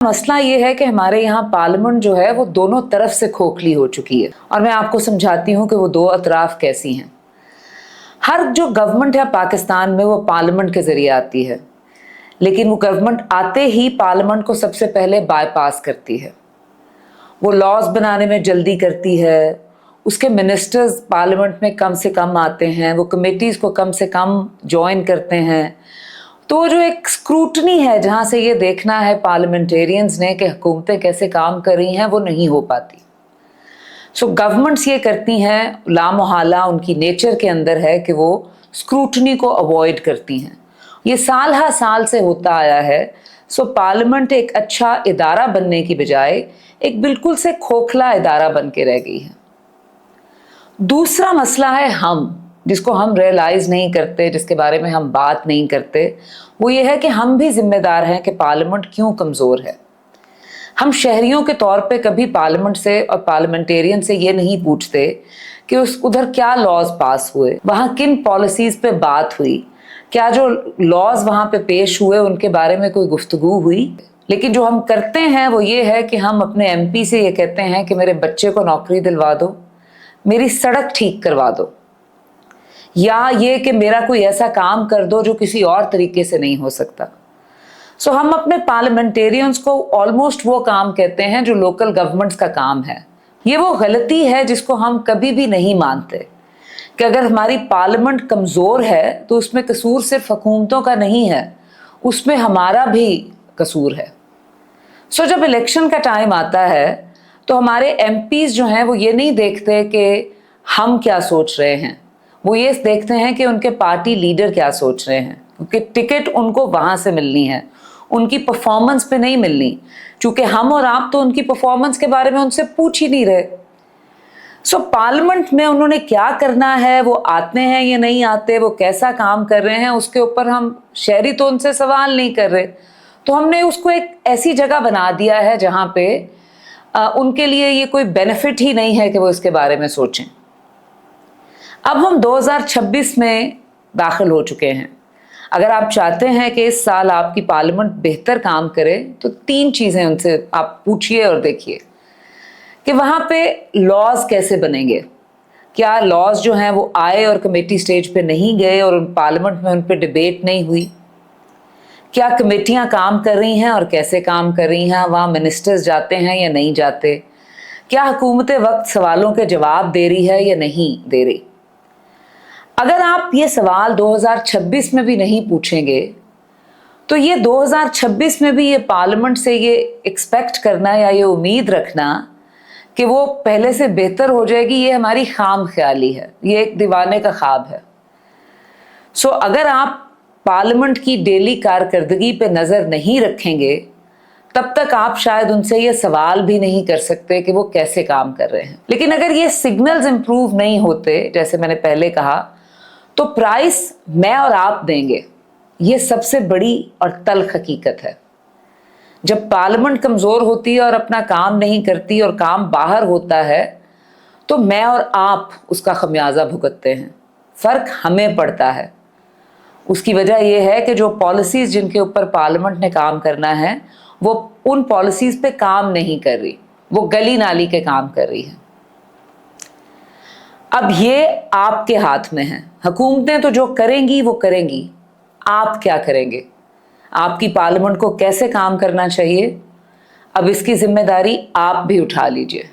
मसला ये है कि हमारे यहाँ पार्लियामेंट जो है वो दोनों तरफ से खोखली हो चुकी है, और मैं आपको समझाती हूँ कि वो दो अतराफ कैसी हैं। हर जो गवर्नमेंट है पाकिस्तान में वो पार्लियामेंट के जरिए आती है, लेकिन वो गवर्नमेंट आते ही पार्लियामेंट को सबसे पहले बाईपास करती है। वो लॉज बनाने में जल्दी करती है, उसके मिनिस्टर्स पार्लियामेंट में कम से कम आते हैं, वो कमेटीज़ को कम से कम ज्वाइन करते हैं। तो जो एक स्क्रूटनी है जहाँ से ये देखना है पार्लियामेंटेरियंस ने कि हुकूमतें कैसे काम कर रही हैं, वो नहीं हो पाती। सो गवर्नमेंट्स ये करती हैं, लामोहाला उनकी नेचर के अंदर है कि वो स्क्रूटनी को अवॉइड करती हैं। ये साल हर साल से होता आया है। सो पार्लियामेंट एक अच्छा इदारा बनने की बजाय एक बिल्कुल से खोखला इदारा बन के रह गई है। दूसरा मसला है हम, जिसको हम रियलाइज नहीं करते, जिसके बारे में हम बात नहीं करते। वो ये है कि हम भी जिम्मेदार हैं कि पार्लियामेंट क्यों कमज़ोर है। हम शहरियों के तौर पे कभी पार्लियामेंट से और पार्लियामेंटेरियन से ये नहीं पूछते कि उधर क्या लॉज पास हुए, वहाँ किन पॉलिसीज़ पे बात हुई, क्या जो लॉज वहाँ पे पेश हुए उनके बारे में कोई गुफ्तगू हुई। लेकिन जो हम करते हैं वो ये है कि हम अपने MP से ये कहते हैं कि मेरे बच्चे को नौकरी दिलवा दो, मेरी सड़क ठीक करवा दो, या ये कि मेरा कोई ऐसा काम कर दो जो किसी और तरीके से नहीं हो सकता। सो हम अपने पार्लियामेंटेरियंस को ऑलमोस्ट वो काम कहते हैं जो लोकल गवर्नमेंट्स का काम है। ये वो गलती है जिसको हम कभी भी नहीं मानते कि अगर हमारी पार्लियामेंट कमज़ोर है तो उसमें कसूर सिर्फ हुकूमतों का नहीं है, उसमें हमारा भी कसूर है। सो जब इलेक्शन का टाइम आता है तो हमारे MPs जो हैं वो ये नहीं देखते कि हम क्या सोच रहे हैं, वो ये देखते हैं कि उनके पार्टी लीडर क्या सोच रहे हैं, क्योंकि टिकट उनको वहाँ से मिलनी है, उनकी परफॉर्मेंस पे नहीं मिलनी, क्योंकि हम और आप तो उनकी परफॉर्मेंस के बारे में उनसे पूछ ही नहीं रहे। सो पार्लियामेंट में उन्होंने क्या करना है, वो आते हैं या नहीं आते, वो कैसा काम कर रहे हैं, उसके ऊपर हम शहरी तो उनसे सवाल नहीं कर रहे। तो हमने उसको एक ऐसी जगह बना दिया है जहाँ पे उनके लिए ये कोई बेनिफिट ही नहीं है कि वो इसके बारे में सोचें। अब हम 2026 में दाखिल हो चुके हैं। अगर आप चाहते हैं कि इस साल आपकी पार्लियामेंट बेहतर काम करे तो 3 चीज़ें उनसे आप पूछिए और देखिए कि वहाँ पे लॉज कैसे बनेंगे। क्या लॉज जो हैं वो आए और कमेटी स्टेज पे नहीं गए और पार्लियामेंट में उन पर डिबेट नहीं हुई। क्या कमेटियाँ काम कर रही हैं और कैसे काम कर रही हैं, वहाँ मिनिस्टर्स जाते हैं या नहीं जाते। क्या हुकूमत वक्त सवालों के जवाब दे रही है या नहीं दे रही। अगर आप ये सवाल 2026 में भी नहीं पूछेंगे तो ये 2026 में भी ये पार्लियामेंट से ये एक्सपेक्ट करना या ये उम्मीद रखना कि वो पहले से बेहतर हो जाएगी, ये हमारी खाम ख्याली है, ये एक दीवाने का ख्वाब है। सो अगर आप पार्लियामेंट की डेली कारकर्दगी पे नज़र नहीं रखेंगे तब तक आप शायद उनसे ये सवाल भी नहीं कर सकते कि वो कैसे काम कर रहे हैं। लेकिन अगर ये सिग्नल्स इंप्रूव नहीं होते, जैसे मैंने पहले कहा, तो प्राइस मैं और आप देंगे। ये सबसे बड़ी और तल्ख हकीकत है। जब पार्लियामेंट कमज़ोर होती है और अपना काम नहीं करती और काम बाहर होता है तो मैं और आप उसका खमियाजा भुगतते हैं, फ़र्क हमें पड़ता है। उसकी वजह यह है कि जो पॉलिसीज़ जिनके ऊपर पार्लियामेंट ने काम करना है वो उन पॉलिसीज़ पे काम नहीं कर रही, वो गली नाली के काम कर रही है। अब ये आपके हाथ में है। हुकूमतें तो जो करेंगी वो करेंगी, आप क्या करेंगे, आपकी पार्लियामेंट को कैसे काम करना चाहिए, अब इसकी जिम्मेदारी आप भी उठा लीजिए।